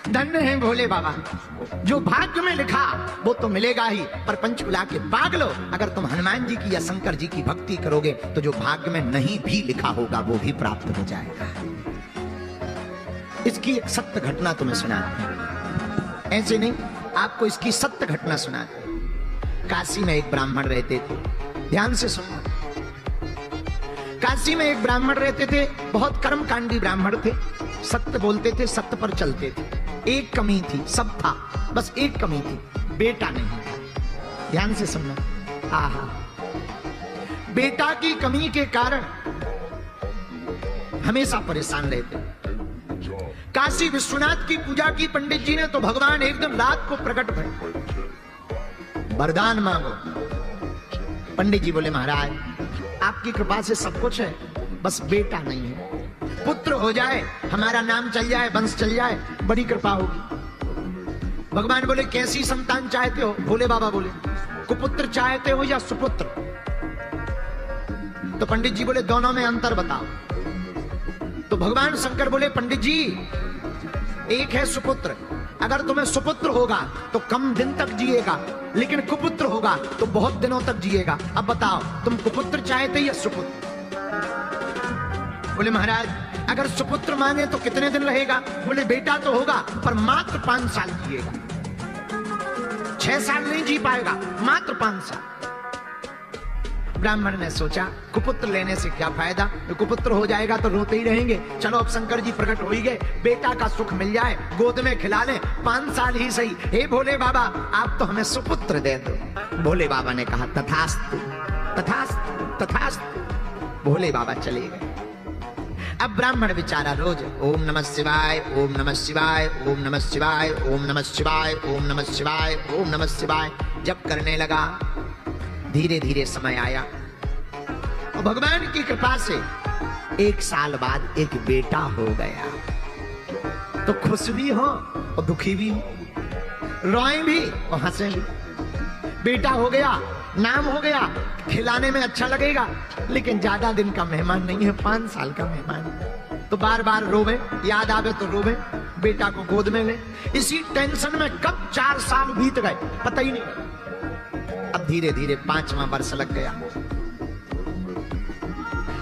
धन्य है भोले बाबा, जो भाग्य में लिखा वो तो मिलेगा ही, पर पंचकुला के बाग लो, अगर तुम हनुमान जी की या शंकर जी की भक्ति करोगे तो जो भाग्य में नहीं भी लिखा होगा वो भी प्राप्त हो जाएगा। इसकी एक सत्य घटना तुम्हें सुनाते हैं, ऐसे नहीं, आपको इसकी सत्य घटना सुनाते हैं। काशी में एक ब्राह्मण रहते थे, ध्यान से सुनना। काशी में एक ब्राह्मण रहते थे, बहुत कर्मकांडी ब्राह्मण थे, सत्य बोलते थे, सत्य पर चलते थे। एक कमी थी, सब था, बस एक कमी थी, बेटा नहीं था। ध्यान से सुनना। आहा, बेटा की कमी के कारण हमेशा परेशान रहते। काशी विश्वनाथ की पूजा की पंडित जी ने, तो भगवान एक दिन रात को प्रकट भये, वरदान मांगो। पंडित जी बोले महाराज आपकी कृपा से सब कुछ है, बस बेटा नहीं है, पुत्र हो जाए, हमारा नाम चल जाए, वंश चल जाए, बड़ी कृपा होगी। भगवान बोले कैसी संतान चाहते हो? भोले बाबा बोले कुपुत्र चाहते हो या सुपुत्र? तो पंडित जी बोले दोनों में अंतर बताओ। तो भगवान शंकर बोले पंडित जी एक है सुपुत्र, अगर तुम्हें सुपुत्र होगा तो कम दिन तक जिएगा, लेकिन कुपुत्र होगा तो बहुत दिनों तक जिएगा। अब बताओ तुम कुपुत्र चाहते या सुपुत्र? बोले महाराज अगर सुपुत्र मांगे तो कितने दिन रहेगा? बोले बेटा तो होगा पर मात्र 5 साल जिएगा, 6 साल नहीं जी पाएगा, मात्र 5 साल। ब्राह्मण ने सोचा कुपुत्र लेने से क्या फायदा, तो कुपुत्र हो जाएगा तो रोते ही रहेंगे, चलो अब शंकर जी प्रकट हो ही गए, बेटा का सुख मिल जाए, गोद में खिला ले, 5 साल ही सही, हे भोले बाबा आप तो हमें सुपुत्र दे दो। भोले बाबा ने कहा तथास्तु तथास्तु तथास्तु। भोले बाबा चले गए। अब ब्राह्मण बेचारा रोज ओम नमः शिवाय, ओम नमः शिवाय, ओम नमः शिवाय, ओम नमः शिवाय, ओम नमः शिवाय, ओम नमः शिवाय जप करने लगा। धीरे धीरे समय आया और भगवान की कृपा से 1 साल बाद एक बेटा हो गया। तो खुश भी हो और दुखी भी हो, रोए भी और हंसे भी। बेटा हो गया, नाम हो गया, खिलाने में अच्छा लगेगा, लेकिन ज्यादा दिन का मेहमान नहीं है, 5 साल का मेहमान। तो बार बार रोवे, याद आवे तो रोवे, बेटा को गोद में ले। इसी टेंशन में कब 4 साल बीत गए पता ही नहीं। अब धीरे धीरे 5वां वर्ष लग गया।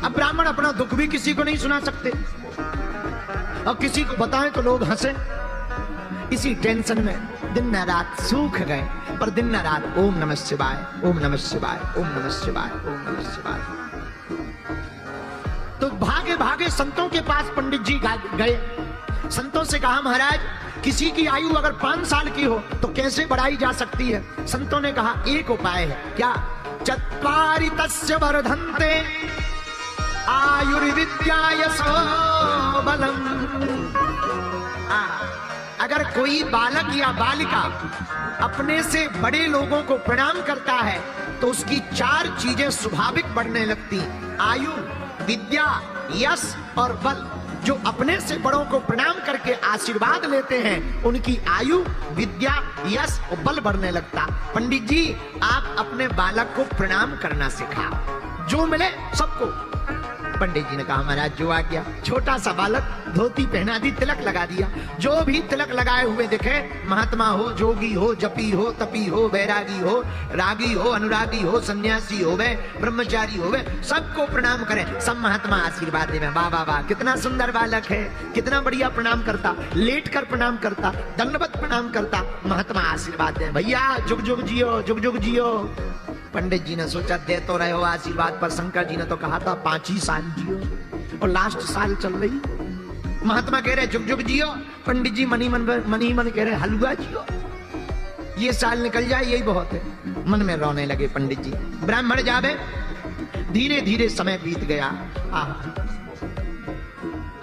अब ब्राह्मण अपना दुख भी किसी को नहीं सुना सकते, और किसी को बताएं तो लोग हंसे। इसी टेंशन में दिन न रात सूख गए, पर दिन न रात ओम नमः शिवाय, ओम नमः शिवाय, ओम नमः शिवाय, ओम नमः शिवाय। तो भागे भागे संतों के पास पंडित जी गए। संतों से कहा महाराज किसी की आयु अगर 5 साल की हो तो कैसे बढ़ाई जा सकती है? संतों ने कहा एक उपाय है। क्या? चत्वारि तस्य वर्धन्ते आयुर्विद्या यशो बलम। अगर कोई बालक या बालिका अपने से बड़े लोगों को प्रणाम करता है तो उसकी 4 चीजें स्वाभाविक बढ़ने लगती, आयु, विद्या, यश और बल। जो अपने से बड़ों को प्रणाम करके आशीर्वाद लेते हैं उनकी आयु, विद्या, यश और बल बढ़ने लगता। पंडित जी आप अपने बालक को प्रणाम करना सिखाओ, जो मिले सबको। पंडित जी ने कहा महाराज जो आ गया। छोटा सा बालक, धोती पहना दी, तिलक लगा दिया। जो भी तिलक लगाए हुए दिखे, महात्मा हो, जोगी हो, जपी हो, तपी हो, बैरागी हो, रागी हो, अनुरागी हो, सन्यासी हो वे, ब्रह्मचारी हो वे, सबको प्रणाम करें। सब महात्मा आशीर्वाद देवे। वाह वाह वाह कितना सुंदर बालक है, कितना बढ़िया प्रणाम करता, लेट कर प्रणाम करता, दंडवत प्रणाम करता। महात्मा आशीर्वाद दे, भैया जुग जुग जियो, जुग जुग जियो। पंडित जी ने सोचा दे तो रहे हो आशीर्वाद, पर शंकर जी ने तो कहा था 5 ही साल जियो, और लास्ट साल चल रही। महात्मा कह रहे जुग जुग जियो, पंडित जी मनी मन कह रहे हलवा जियो, ये साल निकल जाए यही बहुत है। मन में रोने लगे पंडित जी। ब्राह्मण जावे, धीरे धीरे समय बीत गया।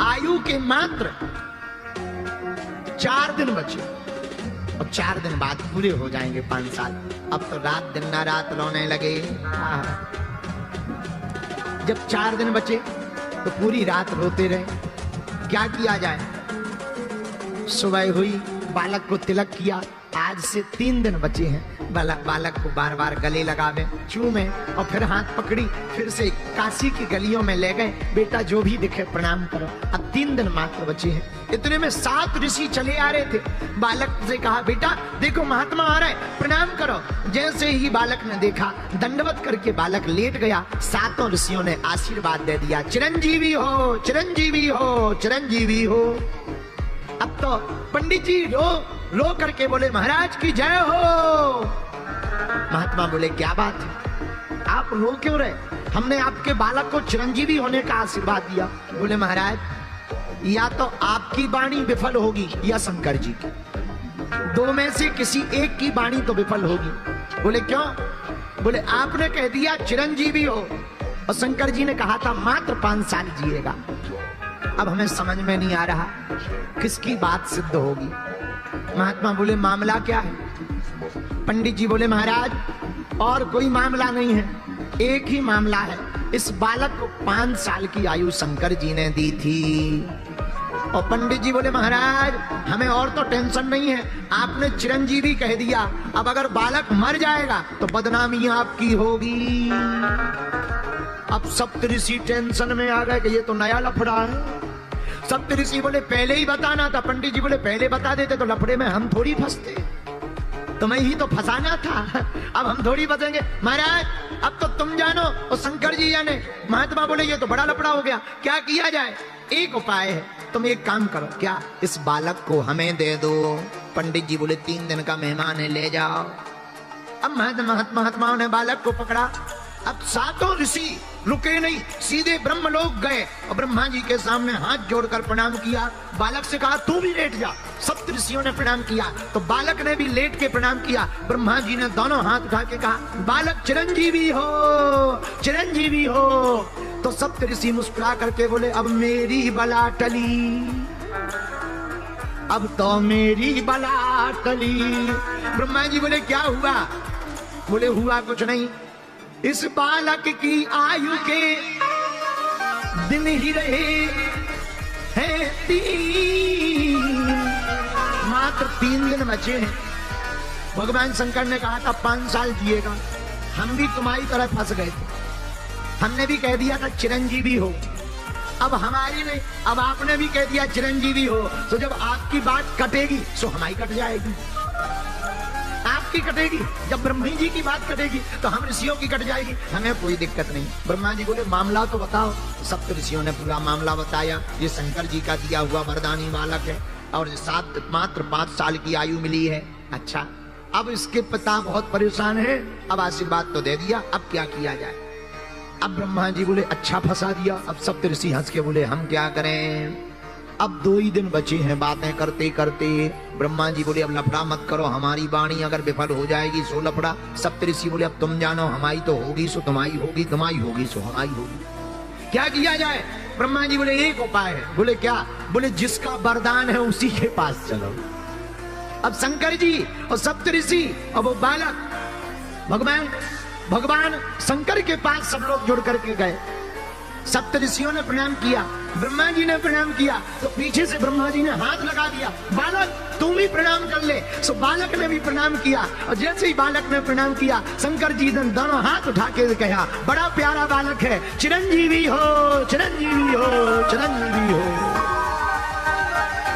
आयु के मात्र 4 दिन बचे, और 4 दिन बाद पूरे हो जाएंगे 5 साल। अब तो रात दिन ना रात रोने लगे। जब 4 दिन बचे तो पूरी रात रोते रहे। क्या किया जाए? सुबह हुई, बालक को तिलक किया, आज से 3 दिन बचे हैं। बालक को बार बार गले लगावे, चूमे और फिर हाथ पकड़ी, फिर से काशी की गलियों में ले गए। बेटा जो भी दिखे प्रणाम करो। अब 3 दिन मात्र बचे हैं। इतने में 7 ऋषि चले आ रहे थे। बालक से कहा, बेटा देखो महात्मा आ रहा है, प्रणाम करो। जैसे ही बालक ने देखा, दंडवत करके बालक लेट गया। 7 ऋषियों ने आशीर्वाद दे दिया, चिरंजीवी हो, चिरंजीवी हो, चिरंजीवी हो। अब तो पंडित जी रो करके बोले, महाराज की जय हो। महात्मा बोले, क्या बात है, आप रो क्यों रहे? हमने आपके बालक को चिरंजीवी होने का आशीर्वाद दिया। बोले, महाराज या तो आपकी वाणी विफल होगी या शंकर जी की, 2 में से किसी एक की वाणी तो विफल होगी। बोले, क्यों? बोले, आपने कह दिया चिरंजीवी हो और शंकर जी ने कहा था मात्र 5 साल जिएगा। अब हमें समझ में नहीं आ रहा किसकी बात सिद्ध होगी। महात्मा बोले, मामला क्या है? पंडित जी बोले, महाराज और कोई मामला नहीं है, एक ही मामला है। इस बालक को 5 साल की आयु शंकर जी ने दी थी। और पंडित जी बोले, महाराज हमें और तो टेंशन नहीं है, आपने चिरंजीवी कह दिया। अब अगर बालक मर जाएगा तो बदनामी आपकी होगी। अब सप्तऋषि टेंशन में आ गए कि ये तो नया लफड़ा है। सप्तऋषि बोले, पहले ही बताना था। पंडित जी बोले, पहले बता देते तो लफड़े में हम थोड़ी फंसते, तुम्हें ही तो फंसाना था, अब हम थोड़ी फंसेंगे। महाराज अब तो तुम जानो और शंकर जी जाने। महात्मा बोले, ये तो बड़ा लफड़ा हो गया, क्या किया जाए? एक उपाय है, तुम एक काम करो। क्या? इस बालक को हमें दे दो। पंडित जी बोले, 3 दिन का मेहमान है, ले जाओ। अब महात्माओं ने बालक को पकड़ा। अब 7 ऋषि रुके नहीं, सीधे ब्रह्मलोक गए और ब्रह्मा जी के सामने हाथ जोड़कर प्रणाम किया। बालक से कहा, तू भी लेट जा। 7 ऋषियों ने प्रणाम किया तो बालक ने भी लेट के प्रणाम किया। ब्रह्मा जी ने दोनों हाथ उठा के कहा, बालक चिरंजीवी हो, चिरंजीवी हो। तो 7 ऋषि मुस्कुरा करके बोले, अब मेरी बला टली, अब तो मेरी बला टली। ब्रह्मा जी बोले, क्या हुआ? बोले, हुआ कुछ नहीं, इस बालक की आयु के दिन ही रहे हैं 3, मात्र 3 दिन बचे हैं। भगवान शंकर ने कहा था 5 साल जिएगा। हम भी तुम्हारी तरह फंस गए थे, हमने भी कह दिया था चिरंजीवी हो। अब हमारी नहीं, अब आपने भी कह दिया चिरंजीवी हो, तो जब आपकी बात कटेगी तो हमारी कट जाएगी। आपकी कटेगी, जब ब्रह्मा जी की बात कटेगी तो हम ऋषियों की कट जाएगी, हमें कोई दिक्कत नहीं। ब्रह्मा जी बोले, मामला तो बताओ। 7 ऋषियों ने पूरा मामला बताया। ये शंकर जी का दिया हुआ वरदानी बालक है और मात्र 5 साल की आयु मिली है। अच्छा, अब इसके पिता बहुत परेशान है। अब आशीर्वाद तो दे दिया, अब क्या किया जाए? अब ब्रह्मा जी बोले, अच्छा फंसा दिया। अब 7 ऋषि हंस के बोले, हम क्या करें? अब 2 ही दिन बचे हैं बातें करते करते। ब्रह्मा जी बोले, अब लफड़ा मत करो, हमारी वाणी अगर विफल हो जाएगी सो लफड़ा। 7 ऋषि बोले, अब तुम जानो, हमारी तो होगी सो तुम्हारी होगी, तुम्हारी होगी सो हमारी होगी। क्या किया जाए? ब्रह्मा जी बोले, एक उपाय है। बोले, क्या? बोले, जिसका वरदान है उसी के पास चलो। अब शंकर जी और 7 ऋषि और वो बालक भगवान शंकर के पास सब लोग जुड़ करके गए। 7 ऋषियों ने प्रणाम किया, ब्रह्मा जी ने प्रणाम किया, तो पीछे से ब्रह्मा जी ने हाथ लगा दिया, बालक तुम भी प्रणाम कर ले। सो बालक ने भी प्रणाम किया और जैसे ही बालक ने प्रणाम किया, शंकर जी ने दोनों हाथ उठा के कहा, बड़ा प्यारा बालक है, चिरंजीवी हो, चिरंजीवी हो, चिरंजीवी हो।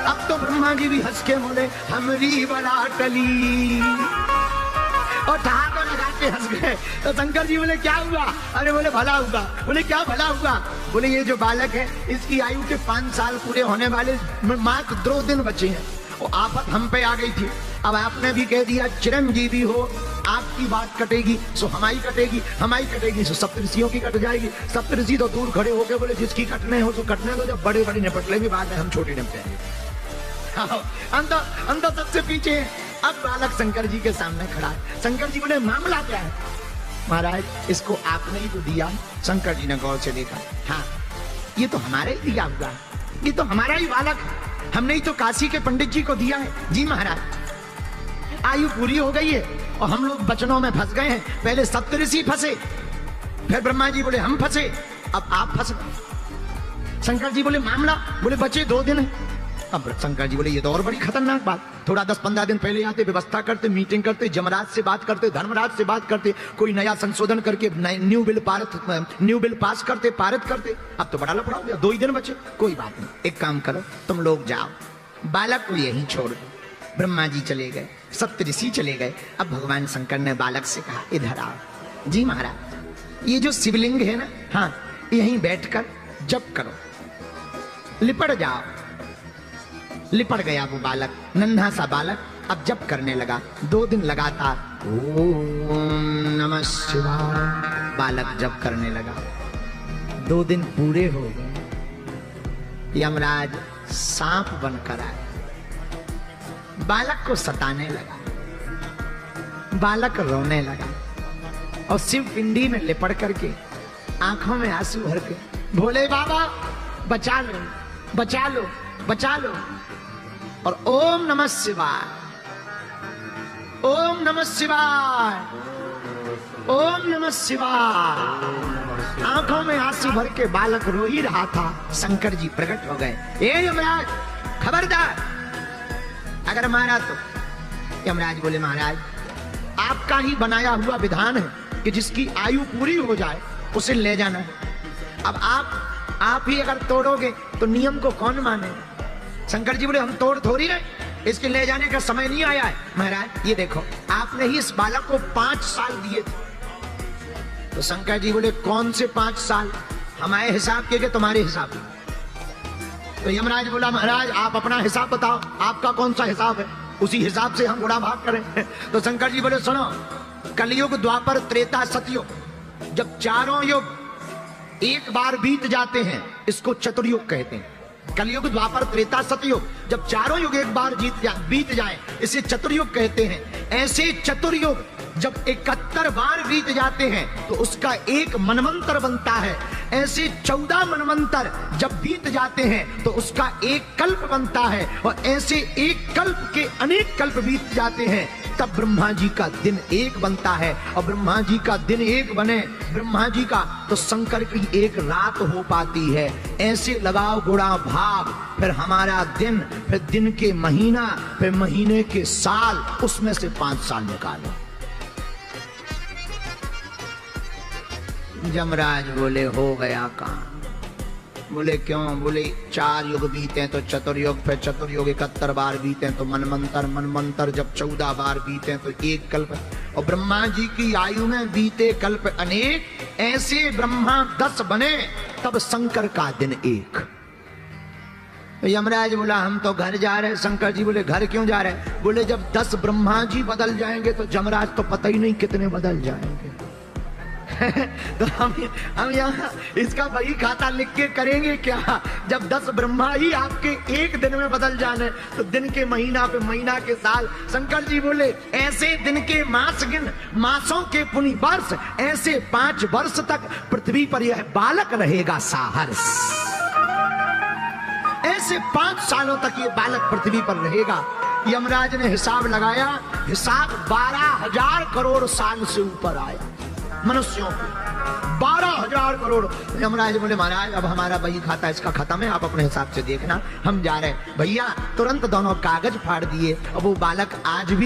अब तो ब्रह्मा जी भी हंस के बोले, हमरी बला टली, और ठहाका लगा के हंस गए। तो शंकर जी बोले, क्या हुआ? अरे बोले, भला हुआ। बोले, क्या भला हुआ? बोले, ये जो बालक है इसकी आयु के 5 साल पूरे होने वाले मात्र 2 दिन बचे हैं। वो आफत हम पे आ गई थी। अब आपने भी कह दिया चिरंजीवी हो, आपकी बात कटेगी सो हमारी कटेगी, हमारी कटेगी सो 7 ऋषियों की कट जाएगी। 7 ऋषि तो दूर खड़े होके बोले, जिसकी कटने हो तो कटने दो, जब बड़े बड़े निपटले भी बात है, हम छोटे निपटेंगे। अंदर सबसे पीछे अब बालक शंकर जी के सामने खड़ा है। शंकर जी बोले, मामला क्या है? महाराज, इसको आपने ही तो दिया। शंकर जी ने गौर से देखा, हाँ ये तो हमारा ही दिया हुआ है, ये तो हमारा ही बालक है, हमने ही तो काशी के पंडित जी को दिया है। जी महाराज, आयु पूरी हो गई है और हम लोग बचनों में फंस गए हैं। पहले 7 ऋषि फंसे, फिर ब्रह्मा जी बोले हम फंसे, अब आप फंस गए। शंकर जी बोले, मामला? बोले, बचे 2 दिन है। अब शंकर जी बोले, ये तो और बड़ी खतरनाक बात। थोड़ा 10-15 दिन पहले आते, व्यवस्था करते, मीटिंग करते, जमराज से बात करते, धर्मराज से बात करते, कोई नया संशोधन करके न्यू बिल पास करते, पारित करते। अब तो बड़ा लफड़ा हो गया, 2 ही दिन बचे। कोई बात नहीं, एक काम करो, तुम लोग जाओ, बालक को यहीं छोड़ दो। ब्रह्मा जी चले गए, सप्तऋषि चले गए। अब भगवान शंकर ने बालक से कहा, इधर आओ। जी महाराज, ये जो शिवलिंग है ना, हाँ, यहीं बैठकर जप करो, लिपट जाओ। लिपट गया वो बालक, नन्हा सा बालक, अब जप करने लगा। 2 दिन लगातार ओम नमः शिवाय बालक जप करने लगा। 2 दिन पूरे हो गए, यमराज सांप बनकर आए, बालक को सताने लगा। बालक रोने लगा और शिव पिंडी में लिपट करके आंखों में आंसू भर के, भोले बाबा बचा लो, बचा लो, बचा लो। और ओम नमः शिवाय, ओम नमः शिवाय, ओम नमः शिवाय, आंखों में आंसू भर के बालक रो ही रहा था। शंकर जी प्रकट हो गए। ए यमराज, खबरदार, अगर मारा तो। यमराज बोले, महाराज आपका ही बनाया हुआ विधान है कि जिसकी आयु पूरी हो जाए उसे ले जाना है। अब आप ही अगर तोड़ोगे तो नियम को कौन माने? शंकर जी बोले, हम तोड़ थोड़ी रहे, इसके ले जाने का समय नहीं आया है। महाराज ये देखो, आपने ही इस बालक को 5 साल दिए थे। तो शंकर जी बोले, कौन से 5 साल? हमारे हिसाब के तुम्हारे हिसाब के? तो यमराज बोला, महाराज आप अपना हिसाब बताओ, आपका कौन सा हिसाब है, उसी हिसाब से हम गुणा भाग करें। तो शंकर जी बोले, सुनो, कलयुग, द्वापर, त्रेता, सतयुग, जब चारों युग एक बार बीत जाते हैं इसको चतुर्युग कहते हैं। कलयुग, द्वापर, त्रेता, सतयुग, जब चारों युग एक बार बीत जाए इसे चतुर्युग कहते हैं। ऐसे चतुर्युग जब 71 बार बीत जाते हैं तो उसका एक मनवंतर बनता है। ऐसे 14 मनवंतर जब बीत जाते हैं तो उसका एक कल्प बनता है। और ऐसे एक कल्प के अनेक कल्प बीत जाते हैं, तब ब्रह्मा जी का दिन एक बनता है। और ब्रह्मा जी का दिन एक बने ब्रह्मा जी का, तो शंकर की एक रात हो पाती है। ऐसे लगाओ गुणा भाग, फिर हमारा दिन, फिर दिन के महीना, फिर महीने के साल, उसमें से 5 साल निकालो। यमराज बोले, हो गया काम। बोले क्यों? बोले 4 युग बीते तो चतुर्युग, फिर चतुर्युग 71 बार बीते तो मनमंतर, मनमंतर जब 14 बार बीते तो एक कल्प। और ब्रह्मा जी की आयु में बीते कल्प अनेक। ऐसे ब्रह्मा 10 बने तब शंकर का दिन एक। यमराज बोला, हम तो घर जा रहे हैं। शंकर जी बोले, घर क्यों जा रहे? बोले, जब 10 ब्रह्मा जी बदल जाएंगे तो यमराज तो पता ही नहीं कितने बदल जाएंगे। तो हम यहाँ इसका वही खाता लिख के करेंगे क्या? जब 10 ब्रह्मा ही आपके एक दिन में बदल जाने तो दिन के महीना पे महीना के साल। शंकर जी बोले, ऐसे दिन के मास गिन, मासों के पुनि वर्ष, ऐसे 5 वर्ष तक पृथ्वी पर यह बालक रहेगा साहस। ऐसे 5 सालों तक ये बालक पृथ्वी पर रहेगा। यमराज ने हिसाब लगाया, हिसाब 12,000 करोड़ साल से ऊपर आया मनुष्यों को, 12,000 करोड़। यमराज बोले, महाराज अब हमारा बही खाता इसका खत्म है, आप अपने हिसाब से देखना, हम जा रहे हैं। भैया तुरंत दोनों कागज फाड़ दिए। अब वो बालक आज भी